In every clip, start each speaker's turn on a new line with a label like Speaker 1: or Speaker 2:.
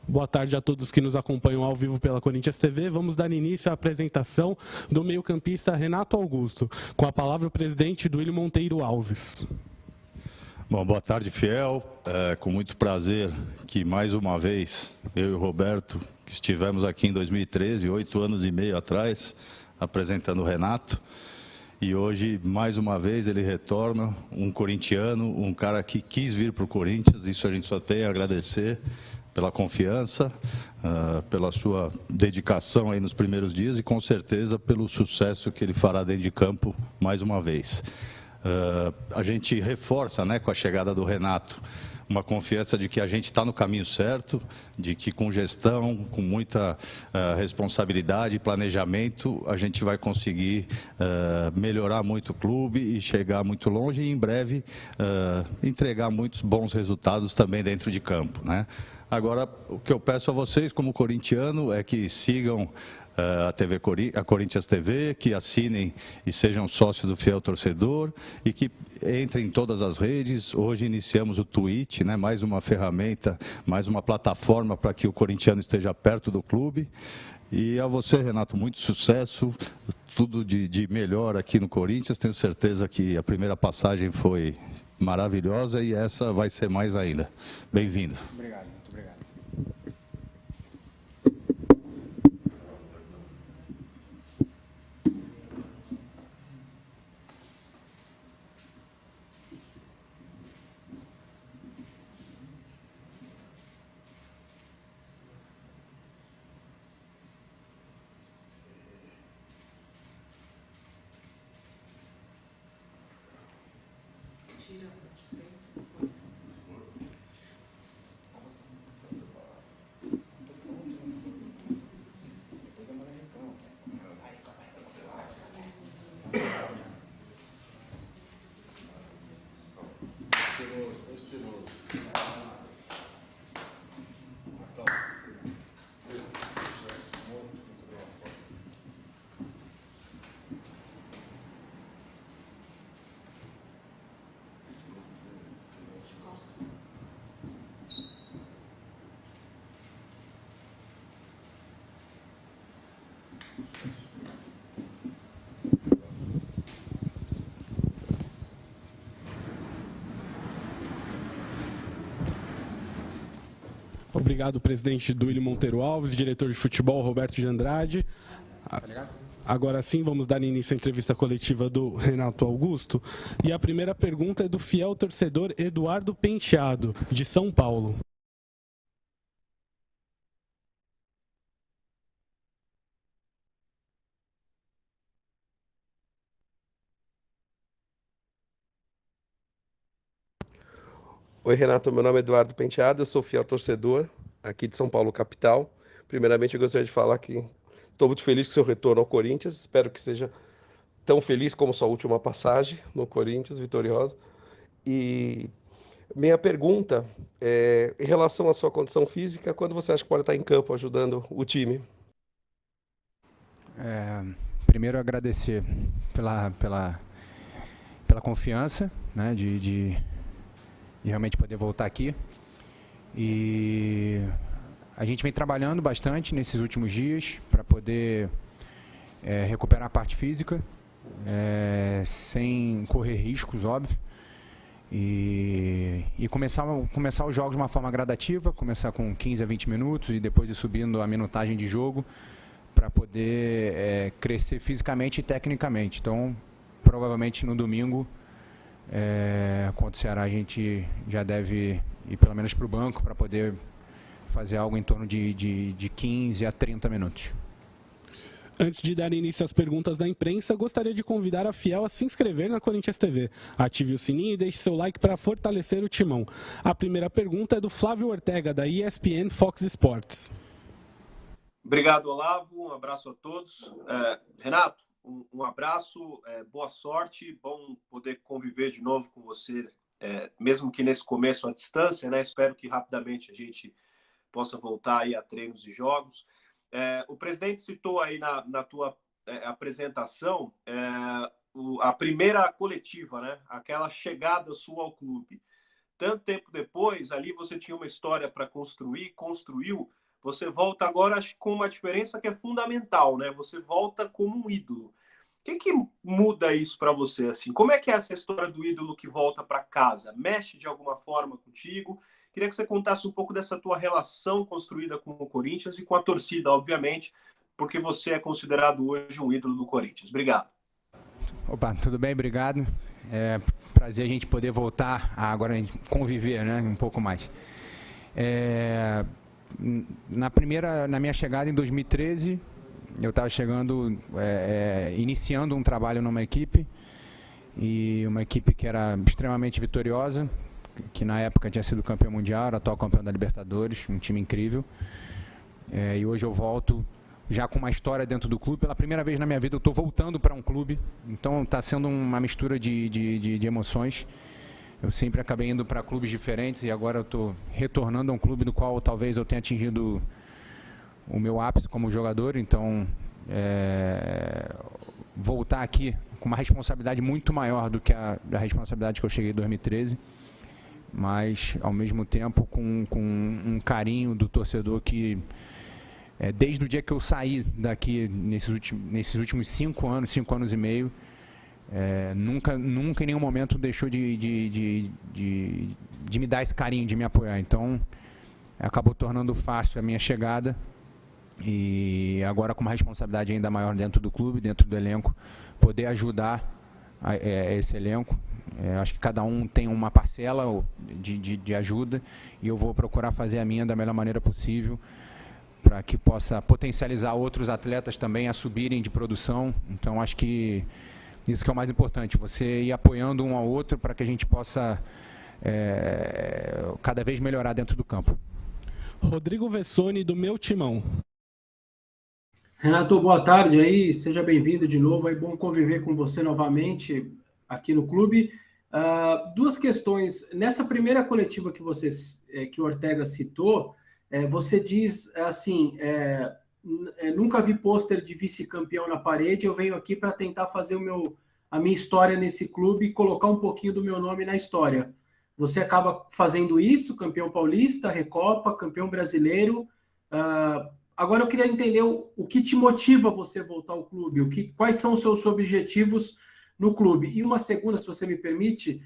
Speaker 1: Boa tarde a todos que nos acompanham ao vivo pela Corinthians TV. Vamos dar início à apresentação do meio-campista Renato Augusto. Com a palavra o presidente Duílio Monteiro Alves.
Speaker 2: Bom, boa tarde, Fiel. Com muito prazer que mais uma vez eu e o Roberto que estivemos aqui em 2013, 8 anos e meio atrás, apresentando o Renato. E hoje, mais uma vez, ele retorna, um corintiano, um cara que quis vir para o Corinthians. Isso a gente só tem a agradecer pela confiança, pela sua dedicação aí nos primeiros dias e, com certeza, pelo sucesso que ele fará dentro de campo mais uma vez. A gente reforça, né, com a chegada do Renato, uma confiança de que a gente está no caminho certo, de que com gestão, com muita responsabilidade e planejamento, a gente vai conseguir melhorar muito o clube e chegar muito longe e, em breve, entregar muitos bons resultados também dentro de campo, né? Agora, o que eu peço a vocês, como corintiano, é que sigam a Corinthians TV, que assinem e sejam sócios do Fiel Torcedor e que entrem em todas as redes. Hoje iniciamos o Twitch, né, mais uma ferramenta, mais uma plataforma para que o corintiano esteja perto do clube. E a você, Renato, muito sucesso, tudo de melhor aqui no Corinthians. Tenho certeza que a primeira passagem foi maravilhosa e essa vai ser mais ainda. Bem-vindo.
Speaker 3: Obrigado, muito obrigado.
Speaker 1: Obrigado, presidente Duílio Monteiro Alves, diretor de futebol Roberto de Andrade. Agora sim, vamos dar início à entrevista coletiva do Renato Augusto. E a primeira pergunta é do fiel torcedor Eduardo Penteado, de São Paulo.
Speaker 4: Oi, Renato, meu nome é Eduardo Penteado, eu sou fiel torcedor aqui de São Paulo, capital. Primeiramente, eu gostaria de falar que estou muito feliz com o seu retorno ao Corinthians, espero que seja tão feliz como sua última passagem no Corinthians, vitoriosa. E minha pergunta é em relação à sua condição física, quando você acha que pode estar em campo ajudando o time?
Speaker 3: Primeiro, agradecer pela confiança, né, de realmente poder voltar aqui. E a gente vem trabalhando bastante nesses últimos dias para poder recuperar a parte física, sem correr riscos, óbvio. E começar os jogos de uma forma gradativa, começar com 15 a 20 minutos e depois ir subindo a minutagem de jogo para poder crescer fisicamente e tecnicamente. Então, provavelmente no domingo, contra o Ceará, a gente já deve ir pelo menos para o banco para poder fazer algo em torno de 15 a 30 minutos.
Speaker 1: Antes de dar início às perguntas da imprensa, gostaria de convidar a Fiel a se inscrever na Corinthians TV. Ative o sininho e deixe seu like para fortalecer o timão. A primeira pergunta é do Flávio Ortega, da ESPN Fox Sports.
Speaker 5: Obrigado, Olavo. Um abraço a todos. Renato, um abraço, boa sorte, bom poder conviver de novo com você, mesmo que nesse começo à distância, né? Espero que rapidamente a gente possa voltar aí a treinos e jogos. O presidente citou aí na tua apresentação a primeira coletiva, né? Aquela chegada sua ao clube. Tanto tempo depois, ali você tinha uma história para construir, construiu, você volta agora acho, com uma diferença que é fundamental, né? Você volta como um ídolo. O que muda isso para você? Assim? Como é que é essa história do ídolo que volta para casa? Mexe de alguma forma contigo? Queria que você contasse um pouco dessa tua relação construída com o Corinthians e com a torcida, obviamente, porque você é considerado hoje um ídolo do Corinthians. Obrigado.
Speaker 3: Opa, tudo bem? Obrigado. É prazer a gente poder voltar a agora conviver, né, um pouco mais. Na minha chegada em 2013, eu estava chegando, iniciando um trabalho numa equipe, e uma equipe que era extremamente vitoriosa, que na época tinha sido campeão mundial, atual campeão da Libertadores, um time incrível. E hoje eu volto já com uma história dentro do clube. Pela primeira vez na minha vida eu estou voltando para um clube, então está sendo uma mistura de emoções. Eu sempre acabei indo para clubes diferentes e agora eu estou retornando a um clube no qual talvez eu tenha atingido o meu ápice como jogador. Então, voltar aqui com uma responsabilidade muito maior do que a responsabilidade que eu cheguei em 2013, mas ao mesmo tempo com um carinho do torcedor que, desde o dia que eu saí daqui, nesses últimos 5 anos e meio, nunca em nenhum momento deixou de me dar esse carinho, de me apoiar. Então, acabou tornando fácil a minha chegada, e agora com uma responsabilidade ainda maior dentro do clube, dentro do elenco, poder ajudar esse elenco. Acho que cada um tem uma parcela de ajuda, e eu vou procurar fazer a minha da melhor maneira possível, para que possa potencializar outros atletas também a subirem de produção. Então, acho que isso que é o mais importante, você ir apoiando um ao outro para que a gente possa cada vez melhorar dentro do campo.
Speaker 1: Rodrigo Vessone, do Meu Timão.
Speaker 6: Renato, boa tarde aí, seja bem-vindo de novo, é bom conviver com você novamente aqui no clube. 2 questões. Nessa primeira coletiva que o Ortega citou, você diz assim, nunca vi pôster de vice-campeão na parede, eu venho aqui para tentar fazer a minha história nesse clube e colocar um pouquinho do meu nome na história. Você acaba fazendo isso, campeão paulista, Recopa, campeão brasileiro. Agora eu queria entender o que te motiva você voltar ao clube, quais são os seus objetivos no clube. E uma segunda, se você me permite,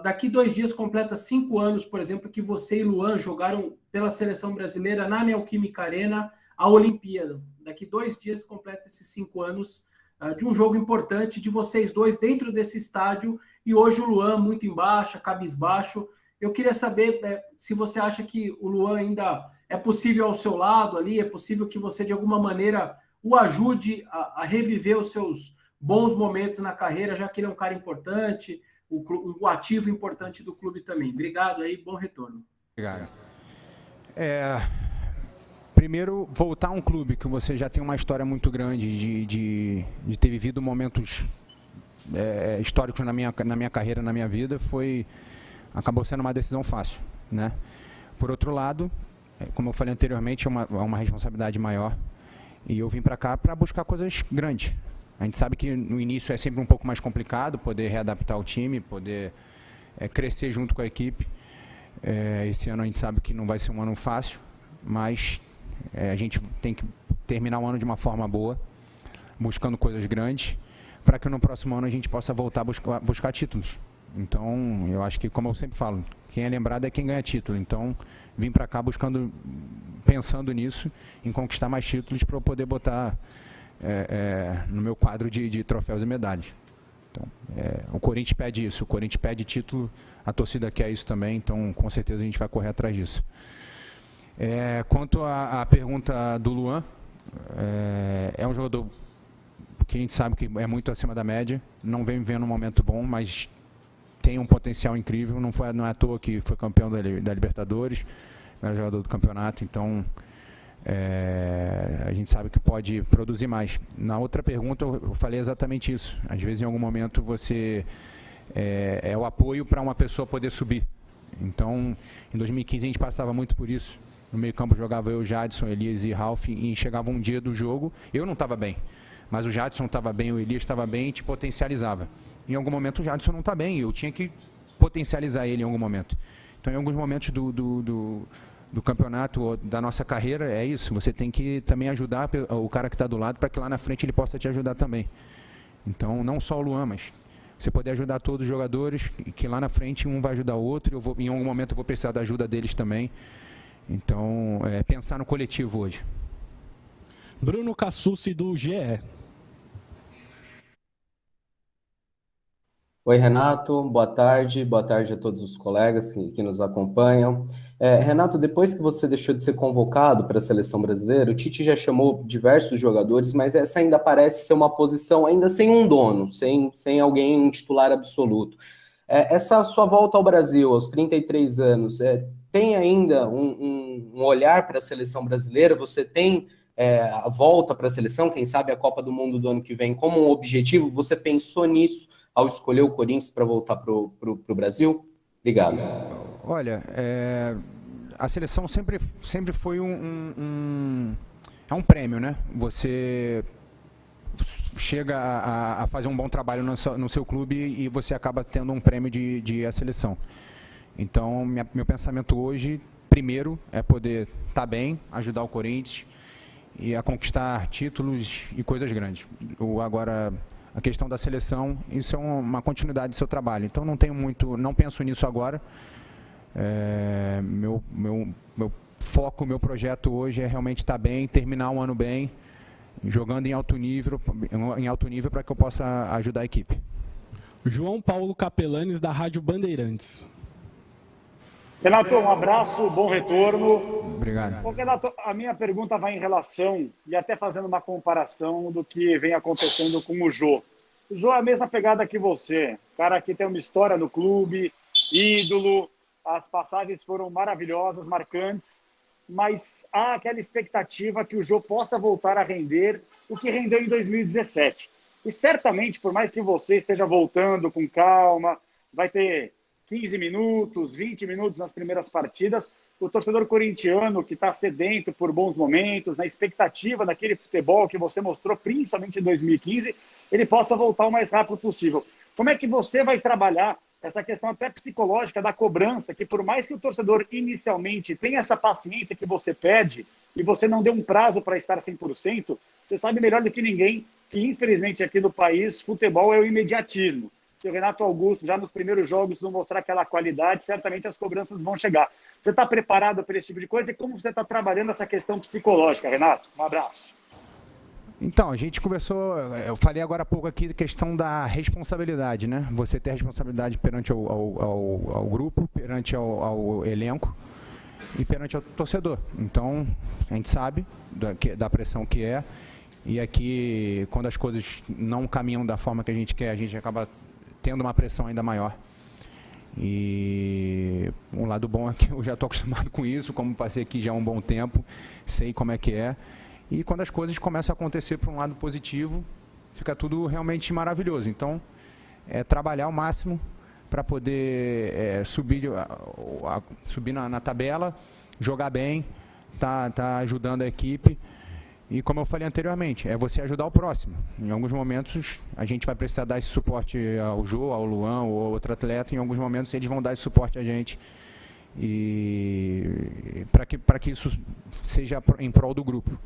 Speaker 6: daqui 2 dias completa 5 anos, por exemplo, que você e Luan jogaram pela seleção brasileira na Neoquímica Arena a Olimpíada. Daqui 2 dias completa esses 5 anos de um jogo importante de vocês dois dentro desse estádio, e hoje o Luan muito em baixa, cabisbaixo. Eu queria saber se você acha que o Luan ainda é possível ao seu lado ali, é possível que você de alguma maneira o ajude a reviver os seus bons momentos na carreira, já que ele é um cara importante, um ativo importante do clube também. Obrigado aí, bom retorno.
Speaker 3: Obrigado. Primeiro, voltar a um clube que você já tem uma história muito grande de ter vivido momentos históricos na minha carreira, na minha vida, acabou sendo uma decisão fácil, né? Por outro lado, como eu falei anteriormente, é uma responsabilidade maior, e eu vim para cá para buscar coisas grandes. A gente sabe que no início é sempre um pouco mais complicado poder readaptar o time, poder crescer junto com a equipe. Esse ano a gente sabe que não vai ser um ano fácil, mas a gente tem que terminar o ano de uma forma boa, buscando coisas grandes, para que no próximo ano a gente possa voltar a buscar títulos. Então, eu acho que, como eu sempre falo, quem é lembrado é quem ganha título. Então, vim para cá pensando nisso, em conquistar mais títulos para eu poder botar no meu quadro de troféus e medalhas. Então, o Corinthians pede isso, o Corinthians pede título, a torcida quer isso também, então com certeza a gente vai correr atrás disso. Quanto à pergunta do Luan, é um jogador que a gente sabe que é muito acima da média, não vem vivendo um momento bom, mas tem um potencial incrível, não é à toa que foi campeão da Libertadores, era jogador do campeonato, então a gente sabe que pode produzir mais. Na outra pergunta eu falei exatamente isso, às vezes em algum momento você é o apoio para uma pessoa poder subir. Então, em 2015 a gente passava muito por isso. No meio campo jogava eu, Jadson, Elias e Ralf, e chegava um dia do jogo, eu não estava bem, mas o Jadson estava bem, o Elias estava bem e te potencializava. Em algum momento o Jadson não está bem, eu tinha que potencializar ele em algum momento. Então, em alguns momentos do campeonato ou da nossa carreira é isso. Você tem que também ajudar o cara que está do lado para que lá na frente ele possa te ajudar também. Então, não só o Luan, mas você poder ajudar todos os jogadores, e que lá na frente um vai ajudar o outro, em algum momento eu vou precisar da ajuda deles também. Então, pensar no coletivo hoje.
Speaker 1: Bruno Cassucci, do GE.
Speaker 7: Oi, Renato, boa tarde a todos os colegas que nos acompanham. Renato, depois que você deixou de ser convocado para a seleção brasileira, o Tite já chamou diversos jogadores, mas essa ainda parece ser uma posição ainda sem um dono, sem alguém, um titular absoluto. Essa sua volta ao Brasil, aos 33 anos, tem ainda um olhar para a seleção brasileira? Você tem a volta para a seleção, quem sabe a Copa do Mundo do ano que vem, como um objetivo? Você pensou nisso ao escolher o Corinthians para voltar para o Brasil? Obrigado.
Speaker 3: Olha, a seleção sempre foi um prêmio, né? Você chega a fazer um bom trabalho no seu clube e você acaba tendo um prêmio de a seleção. Então, meu pensamento hoje, primeiro, é poder estar bem, ajudar o Corinthians e a conquistar títulos e coisas grandes. Agora, a questão da seleção, isso é uma continuidade do seu trabalho. Então, não penso nisso agora. Meu foco, meu projeto hoje é realmente estar bem, terminar o ano bem, jogando em alto nível para que eu possa ajudar a equipe.
Speaker 1: João Paulo Capelanes, da Rádio Bandeirantes.
Speaker 8: Renato, um abraço, bom retorno.
Speaker 3: Obrigado.
Speaker 8: Bom, Renato, a minha pergunta vai em relação, e até fazendo uma comparação do que vem acontecendo com o Jô. O Jô é a mesma pegada que você, cara que tem uma história no clube, ídolo, as passagens foram maravilhosas, marcantes, mas há aquela expectativa que o Jô possa voltar a render o que rendeu em 2017. E certamente, por mais que você esteja voltando com calma, vai ter 15 minutos, 20 minutos nas primeiras partidas, o torcedor corintiano que está sedento por bons momentos, na expectativa daquele futebol que você mostrou, principalmente em 2015, ele possa voltar o mais rápido possível. Como é que você vai trabalhar essa questão até psicológica da cobrança, que por mais que o torcedor inicialmente tenha essa paciência que você pede, e você não dê um prazo para estar 100%, você sabe melhor do que ninguém que, infelizmente, aqui no país, futebol é o imediatismo. Se o Renato Augusto, já nos primeiros jogos, não mostrar aquela qualidade, certamente as cobranças vão chegar. Você está preparado para esse tipo de coisa? E como você está trabalhando essa questão psicológica, Renato? Um abraço.
Speaker 3: Então, a gente conversou, eu falei agora há pouco aqui da questão da responsabilidade, né? Você ter responsabilidade perante ao grupo, perante ao elenco e perante ao torcedor. Então, a gente sabe da pressão que é, e aqui, quando as coisas não caminham da forma que a gente quer, a gente acaba tendo uma pressão ainda maior. E um lado bom é que eu já estou acostumado com isso, como passei aqui já há um bom tempo, sei como é que é. E quando as coisas começam a acontecer para um lado positivo, fica tudo realmente maravilhoso. Então, trabalhar ao máximo para poder subir na tabela, jogar bem, tá ajudando a equipe. E como eu falei anteriormente, é você ajudar o próximo. Em alguns momentos, a gente vai precisar dar esse suporte ao Jô, ao Luan ou ao outro atleta. Em alguns momentos, eles vão dar esse suporte a gente. E para que isso seja em prol do grupo.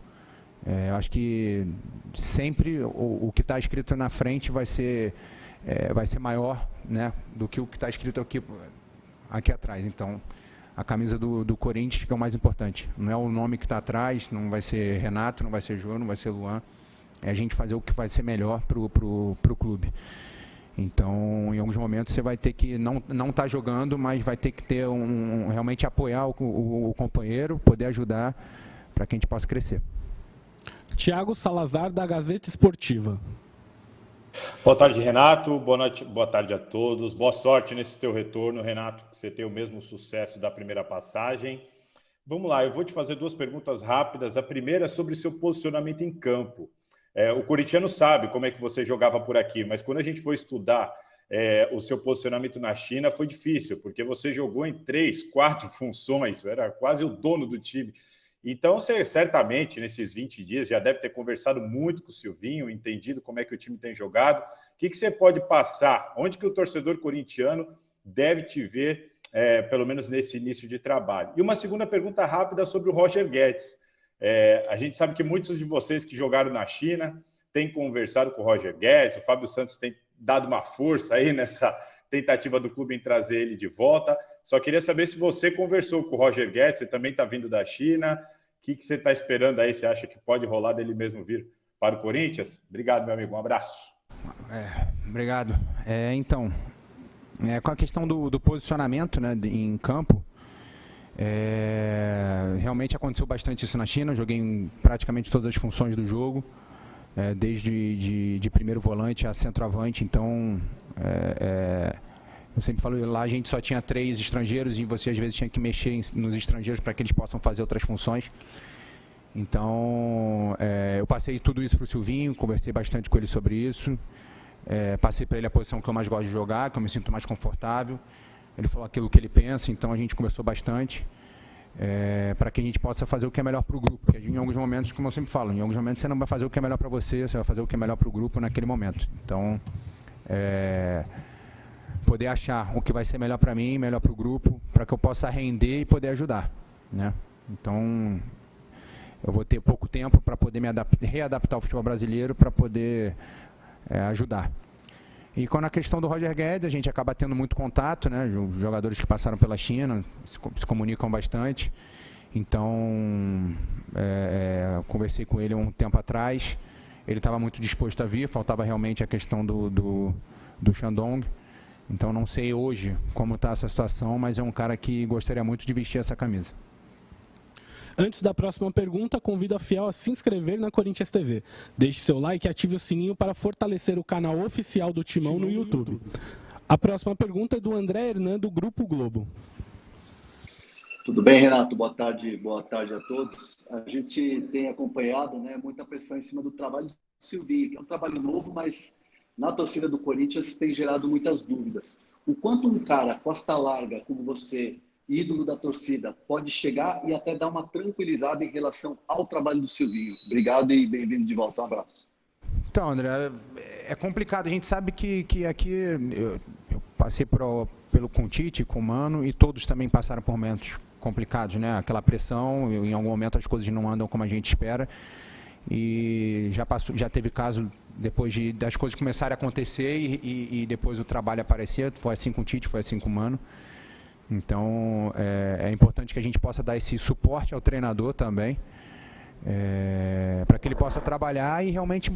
Speaker 3: Eu acho que sempre o que está escrito na frente vai ser maior, né, do que o que está escrito aqui atrás. Então, a camisa do Corinthians que é o mais importante. Não é o nome que está atrás, não vai ser Renato, não vai ser Jô, não vai ser Luan. É a gente fazer o que vai ser melhor pro clube. Então, em alguns momentos você vai ter que não tá jogando, mas vai ter que ter realmente apoiar o companheiro, poder ajudar para que a gente possa crescer.
Speaker 1: Tiago Salazar, da Gazeta Esportiva.
Speaker 9: Boa tarde, Renato. Boa tarde a todos. Boa sorte nesse teu retorno, Renato. Que você tenha o mesmo sucesso da primeira passagem. Vamos lá, eu vou te fazer duas perguntas rápidas. A primeira é sobre seu posicionamento em campo. O corintiano sabe como é que você jogava por aqui, mas quando a gente foi estudar o seu posicionamento na China, foi difícil, porque você jogou em 3, 4 funções, era quase o dono do time. Então, você certamente, nesses 20 dias, já deve ter conversado muito com o Silvinho, entendido como é que o time tem jogado. O que você pode passar? Onde que o torcedor corintiano deve te ver pelo menos nesse início de trabalho. E uma segunda pergunta rápida sobre o Roger Guedes. A gente sabe que muitos de vocês que jogaram na China têm conversado com o Roger Guedes, o Fábio Santos tem dado uma força aí nessa tentativa do clube em trazer ele de volta. Só queria saber se você conversou com o Roger Guedes, você também está vindo da China, o que você está esperando aí? Você acha que pode rolar dele mesmo vir para o Corinthians? Obrigado, meu amigo, um abraço.
Speaker 3: Obrigado. Então, com a questão do posicionamento, né, em campo, realmente aconteceu bastante isso na China. Eu joguei em praticamente todas as funções do jogo, desde de primeiro volante a centroavante. Então, eu sempre falo, lá a gente só tinha 3 estrangeiros e você às vezes tinha que mexer nos estrangeiros para que eles possam fazer outras funções. Então, eu passei tudo isso para o Silvinho, conversei bastante com ele sobre isso. Passei para ele a posição que eu mais gosto de jogar, que eu me sinto mais confortável. Ele falou aquilo que ele pensa, então a gente conversou bastante para que a gente possa fazer o que é melhor para o grupo. Porque em alguns momentos, como eu sempre falo, em alguns momentos você não vai fazer o que é melhor para você, você vai fazer o que é melhor para o grupo naquele momento. Então, poder achar o que vai ser melhor para mim, melhor para o grupo, para que eu possa render e poder ajudar, né? Então, eu vou ter pouco tempo para poder me readaptar ao futebol brasileiro, para poder ajudar. E quando a questão do Roger Guedes, a gente acaba tendo muito contato, né? Os jogadores que passaram pela China se comunicam bastante. Então, conversei com ele um tempo atrás. Ele estava muito disposto a vir, faltava realmente a questão do Shandong. Então, não sei hoje como está essa situação, mas é um cara que gostaria muito de vestir essa camisa.
Speaker 1: Antes da próxima pergunta, convido a Fiel a se inscrever na Corinthians TV. Deixe seu like e ative o sininho para fortalecer o canal oficial do Timão no YouTube. A próxima pergunta é do André Hernan, do Grupo Globo.
Speaker 10: Tudo bem, Renato? Boa tarde a todos. A gente tem acompanhado, né, muita pressão em cima do trabalho do Silvinho, que é um trabalho novo, mas na torcida do Corinthians tem gerado muitas dúvidas. O quanto um cara costa larga como você, ídolo da torcida, pode chegar e até dar uma tranquilizada em relação ao trabalho do Silvinho. Obrigado e bem-vindo de volta. Um abraço.
Speaker 3: Então, André, é complicado. A gente sabe que aqui eu passei pelo com o Tite, com o Mano, e todos também passaram por momentos complicados, né? Aquela pressão, em algum momento as coisas não andam como a gente espera. E já teve caso depois das coisas começarem a acontecer e depois o trabalho aparecer. Foi assim com o Tite, foi assim com o Mano. Então, é importante que a gente possa dar esse suporte ao treinador também, para que ele possa trabalhar e realmente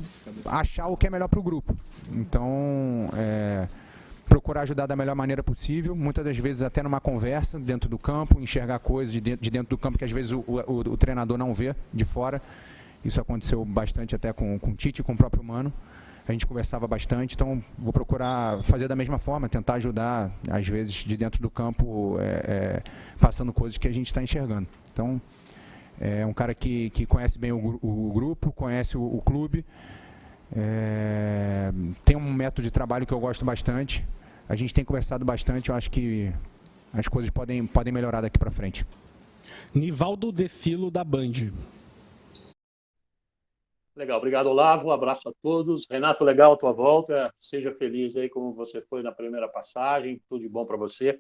Speaker 3: achar o que é melhor para o grupo. Então, procurar ajudar da melhor maneira possível, muitas das vezes até numa conversa dentro do campo, enxergar coisas de dentro do campo que às vezes o treinador não vê de fora. Isso aconteceu bastante até com o Tite e com o próprio Mano. A gente conversava bastante, então vou procurar fazer da mesma forma, tentar ajudar, às vezes, de dentro do campo, passando coisas que a gente está enxergando. Então, é um cara que conhece bem o grupo, conhece o clube, tem um método de trabalho que eu gosto bastante. A gente tem conversado bastante, eu acho que as coisas podem melhorar daqui para frente.
Speaker 1: Nivaldo Decilo, da Band.
Speaker 11: Legal, obrigado, Olavo, um abraço a todos. Renato, legal a tua volta, seja feliz aí como você foi na primeira passagem, tudo de bom para você.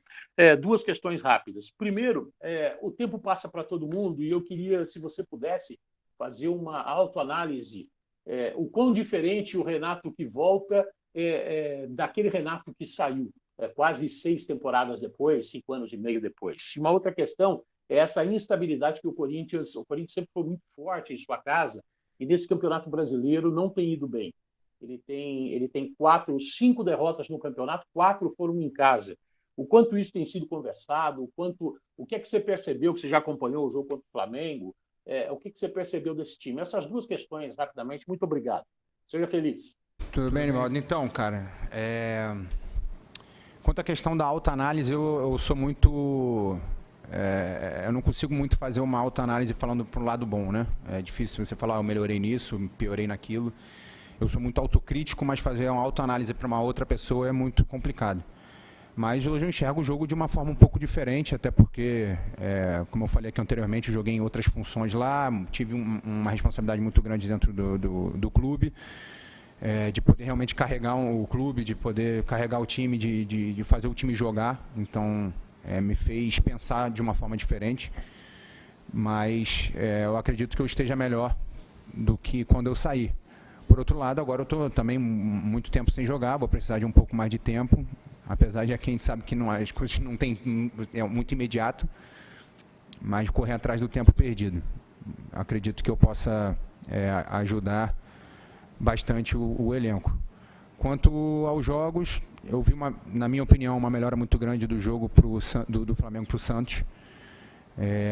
Speaker 11: Duas questões rápidas. Primeiro, o tempo passa para todo mundo e eu queria, se você pudesse, fazer uma autoanálise, o quão diferente o Renato que volta daquele Renato que saiu, quase 6 temporadas depois, 5 anos e meio depois. E uma outra questão é essa instabilidade que o Corinthians sempre foi muito forte em sua casa, e nesse Campeonato Brasileiro não tem ido bem. Ele tem 5 derrotas no campeonato, 4 foram em casa. O quanto isso tem sido conversado, o que é que você percebeu, que você já acompanhou o jogo contra o Flamengo, o que você percebeu desse time? Essas duas questões, rapidamente, muito obrigado. Seja feliz.
Speaker 3: Tudo bem, Nivaldo? Então, cara, quanto à questão da autoanálise, eu sou muito... eu não consigo muito fazer uma autoanálise falando para o lado bom, né? É difícil você falar, eu melhorei nisso, piorei naquilo. Eu sou muito autocrítico, mas fazer uma autoanálise para uma outra pessoa é muito complicado. Mas hoje eu enxergo o jogo de uma forma um pouco diferente, até porque, como eu falei aqui anteriormente, eu joguei em outras funções lá, tive uma responsabilidade muito grande dentro do clube, de poder realmente carregar o clube, de poder carregar o time, de fazer o time jogar. Então, me fez pensar de uma forma diferente, mas eu acredito que eu esteja melhor do que quando eu saí. Por outro lado, agora eu estou também muito tempo sem jogar, vou precisar de um pouco mais de tempo, apesar de que a gente sabe que as coisas não tem, é muito imediato, mas correr atrás do tempo perdido. Acredito que eu possa ajudar bastante o elenco. Quanto aos jogos, eu vi, na minha opinião, uma melhora muito grande do jogo do Flamengo para o Santos.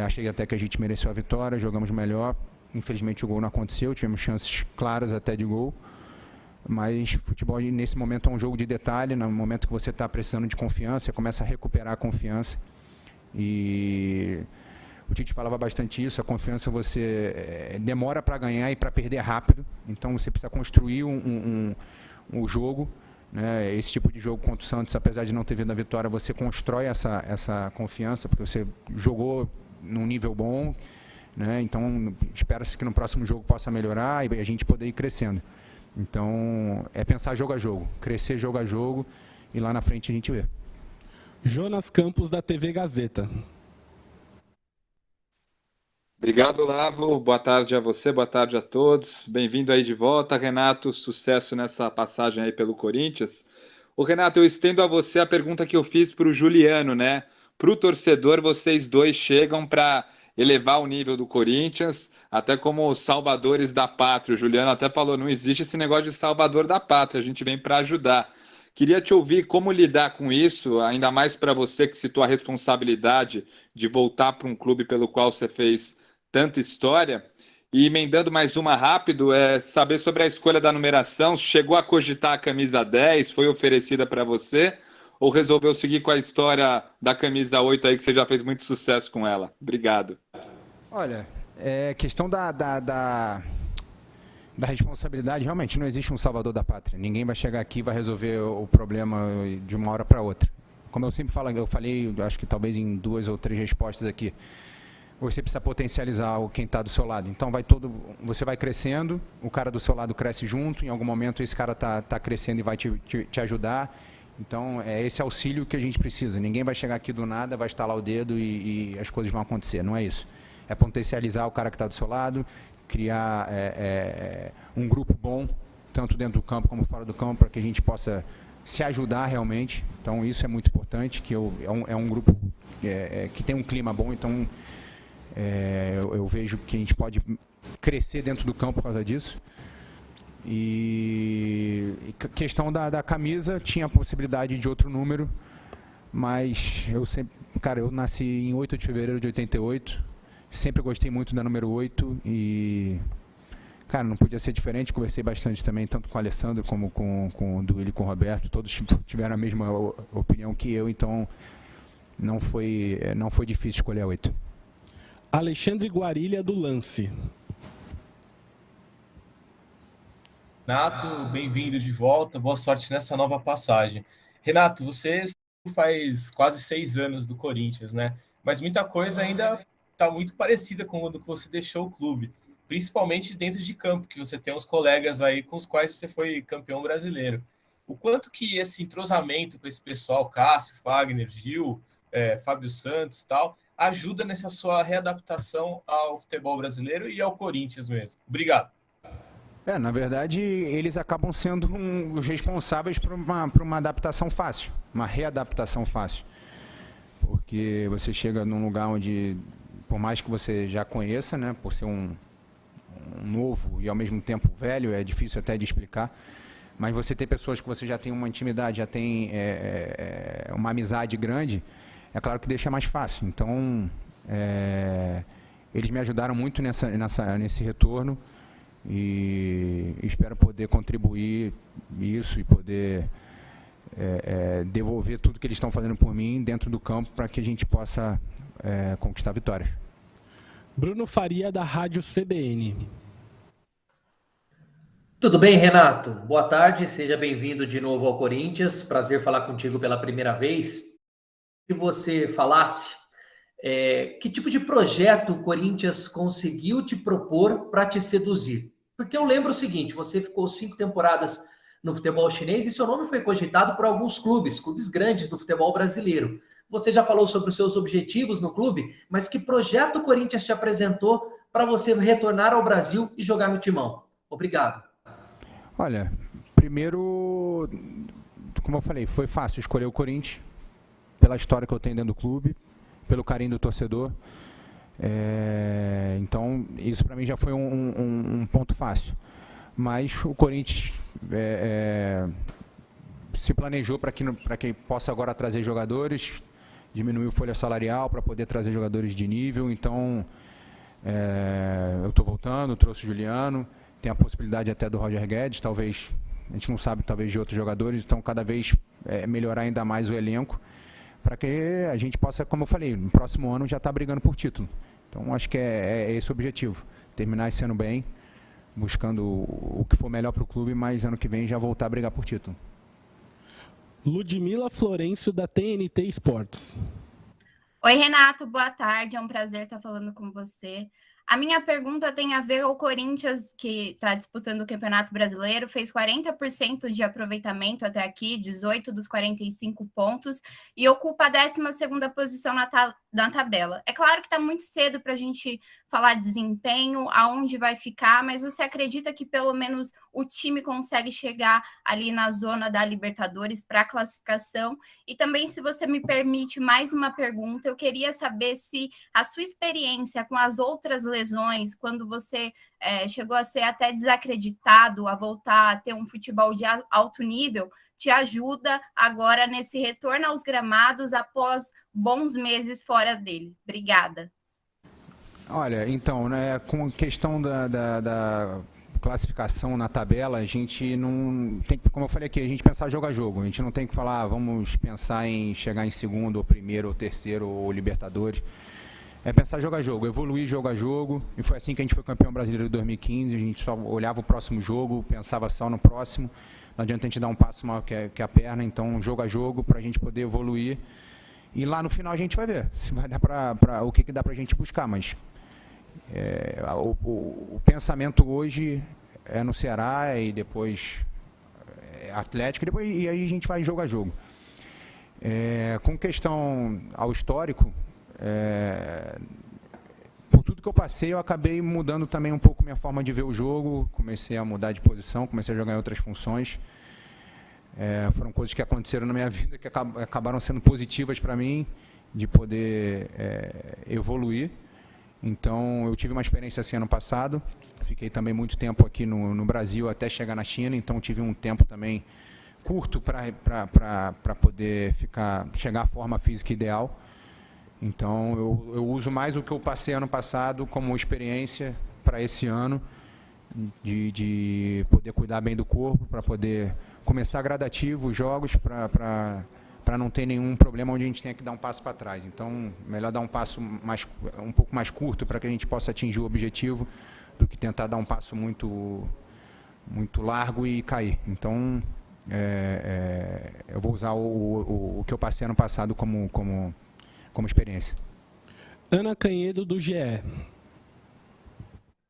Speaker 3: Achei até que a gente mereceu a vitória, jogamos melhor. Infelizmente o gol não aconteceu, tivemos chances claras até de gol. Mas futebol nesse momento é um jogo de detalhe, no momento que você está precisando de confiança, você começa a recuperar a confiança. E o Tite falava bastante isso, a confiança você demora para ganhar e para perder rápido. Então você precisa construir o jogo, né? Esse tipo de jogo contra o Santos, apesar de não ter vindo a vitória, você constrói essa confiança, porque você jogou num nível bom, né? Então espera-se que no próximo jogo possa melhorar e a gente poder ir crescendo. Então é pensar jogo a jogo, crescer jogo a jogo e lá na frente a gente vê.
Speaker 1: Jonas Campos, da TV Gazeta.
Speaker 12: Obrigado, Olavo. Boa tarde a você, boa tarde a todos. Bem-vindo aí de volta, Renato. Sucesso nessa passagem aí pelo Corinthians. Ô, Renato, eu estendo a você a pergunta que eu fiz para o Juliano, né? Para o torcedor, vocês dois chegam para elevar o nível do Corinthians, até como salvadores da pátria. O Juliano até falou, não existe esse negócio de salvador da pátria, a gente vem para ajudar. Queria te ouvir como lidar com isso, ainda mais para você que citou a responsabilidade de voltar para um clube pelo qual você fez tanta história. E emendando mais uma rápido, saber sobre a escolha da numeração. Chegou a cogitar a camisa 10, foi oferecida para você, ou resolveu seguir com a história da camisa 8 aí, que você já fez muito sucesso com ela? Obrigado.
Speaker 3: Olha, questão da responsabilidade, realmente não existe um salvador da pátria. Ninguém vai chegar aqui e vai resolver o problema de uma hora para outra. Como eu sempre falo, eu falei, acho que talvez em 2 ou 3 respostas aqui, você precisa potencializar quem está do seu lado. Então você vai crescendo, o cara do seu lado cresce junto, em algum momento esse cara está crescendo e vai te ajudar. Então é esse auxílio que a gente precisa. Ninguém vai chegar aqui do nada, vai estalar o dedo e as coisas vão acontecer. Não é isso. É potencializar o cara que está do seu lado, criar um grupo bom, tanto dentro do campo como fora do campo, para que a gente possa se ajudar realmente. Então isso é muito importante, que é um grupo que tem um clima bom, então eu vejo que a gente pode crescer dentro do campo por causa disso. E questão da camisa, tinha a possibilidade de outro número, mas eu nasci em 8 de fevereiro de 88, sempre gostei muito da número 8 e, cara, não podia ser diferente. Conversei bastante também, tanto com o Alessandro como com o Duílio e com o Roberto, todos tiveram a mesma opinião que eu, então não foi difícil escolher a 8.
Speaker 1: Alexandre Guarilha, do Lance.
Speaker 13: Renato, bem-vindo de volta, boa sorte nessa nova passagem. Renato, você faz quase 6 anos do Corinthians, né? Mas muita coisa ainda está muito parecida com o do que você deixou o clube, principalmente dentro de campo, que você tem uns colegas aí com os quais você foi campeão brasileiro. O quanto que esse entrosamento com esse pessoal, Cássio, Fagner, Gil, Fábio Santos e tal, ajuda nessa sua readaptação ao futebol brasileiro e ao Corinthians mesmo? Obrigado.
Speaker 3: Na verdade, eles acabam sendo os responsáveis por uma adaptação fácil, uma readaptação fácil. Porque você chega num lugar onde, por mais que você já conheça, né, por ser um novo e ao mesmo tempo velho, é difícil até de explicar, mas você ter pessoas que você já tem uma intimidade, já tem uma amizade grande, é claro que deixa mais fácil. Então, eles me ajudaram muito nesse retorno. E espero poder contribuir isso e poder devolver tudo que eles estão fazendo por mim dentro do campo para que a gente possa conquistar a vitória.
Speaker 1: Bruno Faria, da Rádio CBN.
Speaker 14: Tudo bem, Renato? Boa tarde, seja bem-vindo de novo ao Corinthians. Prazer falar contigo pela primeira vez. Que você falasse que tipo de projeto o Corinthians conseguiu te propor para te seduzir? Porque eu lembro o seguinte, você ficou 5 temporadas no futebol chinês e seu nome foi cogitado por alguns clubes grandes do futebol brasileiro. Você já falou sobre os seus objetivos no clube, mas que projeto o Corinthians te apresentou para você retornar ao Brasil e jogar no Timão? Obrigado.
Speaker 3: Olha, primeiro, como eu falei, foi fácil escolher o Corinthians, pela história que eu tenho dentro do clube, pelo carinho do torcedor. Então, isso para mim já foi um ponto fácil. Mas o Corinthians se planejou para que possa agora trazer jogadores, diminuir a folha salarial para poder trazer jogadores de nível. Então, eu estou voltando, trouxe o Juliano, tem a possibilidade até do Roger Guedes, talvez, a gente não sabe, talvez de outros jogadores, então cada vez melhorar ainda mais o elenco, para que a gente possa, como eu falei, no próximo ano já estar brigando por título. Então, acho que é esse o objetivo, terminar esse ano bem, buscando o que for melhor para o clube, mas ano que vem já voltar a brigar por título.
Speaker 1: Ludmila Florencio, da TNT Esportes.
Speaker 15: Oi, Renato, boa tarde, é um prazer estar falando com você. A minha pergunta tem a ver com o Corinthians, que está disputando o Campeonato Brasileiro, fez 40% de aproveitamento até aqui, 18 dos 45 pontos, e ocupa a 12ª posição na tabela. É claro que está muito cedo para a gente falar de desempenho, aonde vai ficar, mas você acredita que pelo menos o time consegue chegar ali na zona da Libertadores para a classificação? E também, se você me permite mais uma pergunta, eu queria saber se a sua experiência com as outras lesões, quando você chegou a ser até desacreditado, a voltar a ter um futebol de alto nível, te ajuda agora nesse retorno aos gramados após bons meses fora dele. Obrigada.
Speaker 3: Olha, então, né, com a questão da classificação na tabela, a gente não tem, como eu falei aqui, a gente pensar jogo a jogo. A gente não tem que falar, vamos pensar em chegar em segundo, ou primeiro, ou terceiro, ou Libertadores. É pensar jogo a jogo, evoluir jogo a jogo. E foi assim que a gente foi campeão brasileiro de 2015. A gente só olhava o próximo jogo, pensava só no próximo. Não adianta a gente dar um passo maior que a perna. Então, jogo a jogo, para a gente poder evoluir. E lá no final a gente vai ver se vai dar o que dá para a gente buscar. Mas o pensamento hoje é no Ceará e depois Atlético. E aí a gente vai jogo a jogo. Com questão ao histórico... por tudo que eu passei, eu acabei mudando também um pouco minha forma de ver o jogo, comecei a mudar de posição, comecei a jogar em outras funções. Foram coisas que aconteceram na minha vida que acabaram sendo positivas para mim, de poder evoluir. Então, eu tive uma experiência assim ano passado, fiquei também muito tempo aqui no Brasil até chegar na China, então tive um tempo também curto para poder chegar à forma física ideal. Então, eu uso mais o que eu passei ano passado como experiência para esse ano, de poder cuidar bem do corpo, para poder começar gradativo os jogos, para não ter nenhum problema onde a gente tenha que dar um passo para trás. Então, melhor dar um passo um pouco mais curto para que a gente possa atingir o objetivo, do que tentar dar um passo muito largo e cair. Então, eu vou usar o que eu passei ano passado como experiência.
Speaker 1: Ana Canhedo, do GE.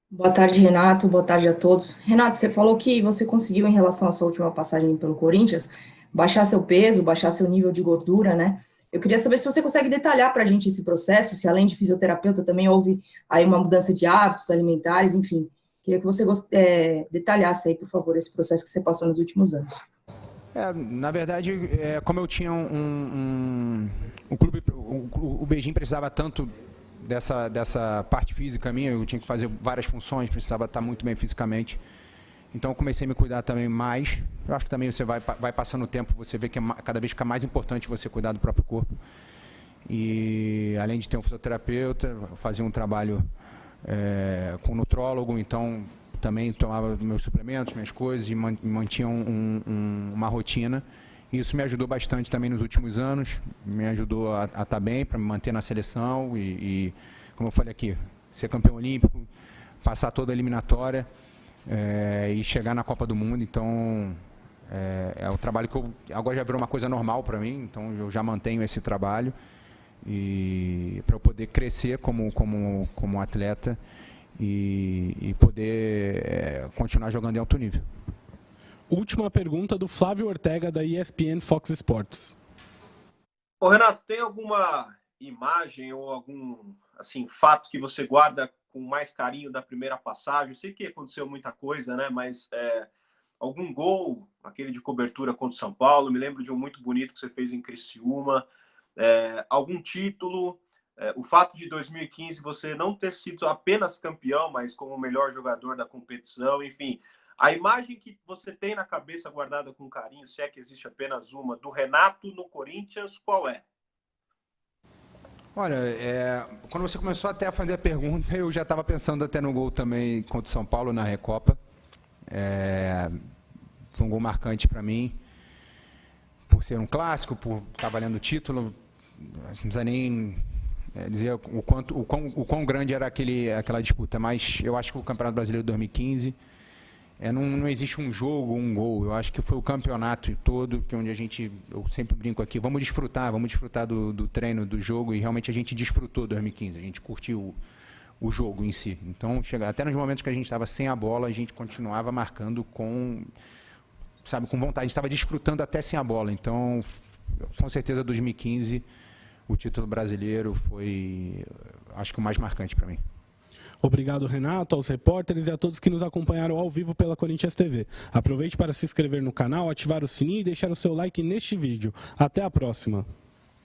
Speaker 16: Boa tarde, Renato. Boa tarde a todos. Renato, você falou que você conseguiu, em relação à sua última passagem pelo Corinthians, baixar seu peso, baixar seu nível de gordura, né? Eu queria saber se você consegue detalhar para a gente esse processo, se além de fisioterapeuta também houve aí uma mudança de hábitos alimentares, enfim. Queria que você detalhasse aí, por favor, esse processo que você passou nos últimos anos.
Speaker 3: Na verdade, como eu tinha o clube, o Beijing precisava tanto dessa parte física minha, eu tinha que fazer várias funções, precisava estar muito bem fisicamente. Então eu comecei a me cuidar também mais. Eu acho que também você vai passando o tempo, você vê que cada vez fica mais importante você cuidar do próprio corpo. E além de ter um fisioterapeuta, eu fazia um trabalho com um nutrólogo, então também tomava meus suplementos, minhas coisas, e mantinha uma rotina. Isso me ajudou bastante também nos últimos anos, me ajudou a estar bem, para me manter na seleção e, como eu falei aqui, ser campeão olímpico, passar toda a eliminatória e chegar na Copa do Mundo. Então, é o trabalho que agora já virou uma coisa normal para mim, então eu já mantenho esse trabalho e para eu poder crescer como atleta e poder continuar jogando em alto nível.
Speaker 1: Última pergunta do Flávio Ortega, da ESPN Fox Sports.
Speaker 5: Ô, Renato, tem alguma imagem ou algum assim fato que você guarda com mais carinho da primeira passagem? Eu sei que aconteceu muita coisa, né? Mas algum gol, aquele de cobertura contra o São Paulo, me lembro de um muito bonito que você fez em Criciúma, algum título, o fato de 2015 você não ter sido apenas campeão, mas como o melhor jogador da competição, enfim, a imagem que você tem na cabeça guardada com carinho, se é que existe apenas uma, do Renato no Corinthians, qual é?
Speaker 3: Olha, quando você começou até a fazer a pergunta, eu já estava pensando até no gol também contra o São Paulo na Recopa. Foi um gol marcante para mim, por ser um clássico, por estar valendo o título. Não precisa nem dizer o quão grande era aquela disputa, mas eu acho que o Campeonato Brasileiro de 2015 não existe um jogo, um gol. Eu acho que foi o campeonato todo, que onde eu sempre brinco aqui, vamos desfrutar do treino, do jogo, e realmente a gente desfrutou 2015, a gente curtiu o jogo em si. Então, até nos momentos que a gente estava sem a bola, a gente continuava marcando com vontade, a gente estava desfrutando até sem a bola. Então, com certeza 2015, o título brasileiro foi, acho que o mais marcante para mim.
Speaker 1: Obrigado, Renato, aos repórteres e a todos que nos acompanharam ao vivo pela Corinthians TV. Aproveite para se inscrever no canal, ativar o sininho e deixar o seu like neste vídeo. Até a próxima!